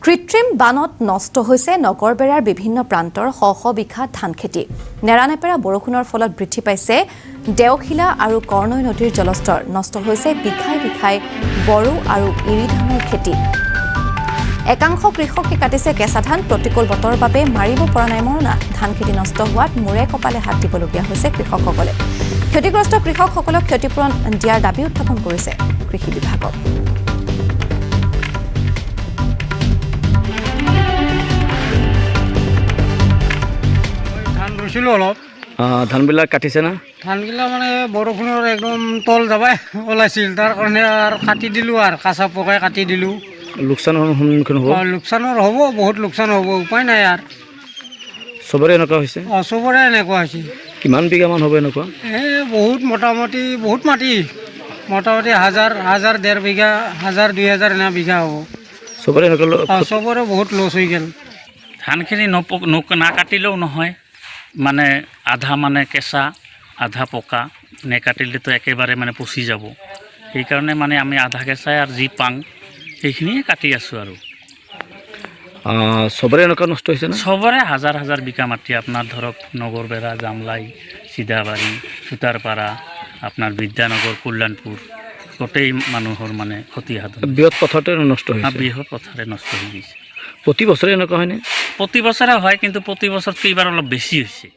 কৃত্ৰিম বানত নষ্ট হৈছে নগৰবেৰাৰ বিভিন্ন প্ৰান্তৰ শ শ বিঘা ধান খেতি। নেৰানেপেৰা বৰষুণৰ ফলত বৃদ্ধি পাইছে দেওশিলা আৰু কৰ্ণই নদীৰ জলস্তৰ। নষ্ট হৈছে বিঘাই বিঘাই বড়ো আৰু ইৰি ধানৰ খেতি। একাংশ কৃষকে কাটিছে কেঁচা ধান। প্ৰতিকূল বতৰৰ বাবে মাৰিব পৰা নাই মৰণা। ধান খেতি নষ্ট হোৱাত মূৰে কপালে হাত দিবলগীয়া হৈছে কৃষকসকলে। ক্ষতিগ্ৰস্ত কৃষকসকলক ক্ষতিপূৰণ দিয়াৰ দাবী উত্থাপন কৰিছে কৃষি বিভাগক। অলপ ধানবিলাক কাটিছে না? ধানগিলা মানে বৰষুণৰ একদম তল যাবাই ওলাইছিল, তাৰ কাৰণে আৰু কাটি দিলোঁ আৰু কাঁচা পকাই কাটি দিলোঁ। লোকচানৰ সন্মুখীন হ'ব? লোকচানৰ হ'ব, বহুত লোকচান হ'ব, উপায় নাই আৰু। চবৰে এনেকুৱা হৈছে? চবৰে এনেকুৱা হৈছে। কিমান বিঘামান হ'ব এনেকুৱা? বহুত মোটামুটি বহুত মাটি, মোটামুটি হাজাৰ 1.5 বিঘা, 1000-2000 এনে বিঘা হ'ব। চবৰে এনেকুৱা? চবৰে বহুত লছ হৈ গ'ল। ধানখিনি নাকাটিলেও নহয়, মানে আধা মানে কেঁচা আধা পকা, নেকাটিলেতো একেবাৰে মানে পচি যাব। সেইকাৰণে মানে আমি আধা কেঁচাই আৰু যি পাং সেইখিনিয়ে কাটি আছোঁ আৰু। চবৰে এনেকুৱা নষ্ট হৈছে না? চবৰে হাজাৰ বিঘা মাটি, আপোনাৰ ধৰক নগৰবেৰা, জামলাই, চিধাবাৰী, চুতাৰপাৰা, আপোনাৰ বিদ্যানগৰ, কল্যাণপুৰ, গোটেই মানুহৰ মানে ক্ষতি সাধন। বৃহৎ পথাৰতে নষ্ট হৈছে? বৃহৎ পথাৰে নষ্ট হৈ গৈছে। প্ৰতি বছৰে এনেকুৱা হয়নে? প্ৰতি বছৰে হয়, কিন্তু প্ৰতি বছৰতকৈ এইবাৰ অলপ বেছি হৈছে।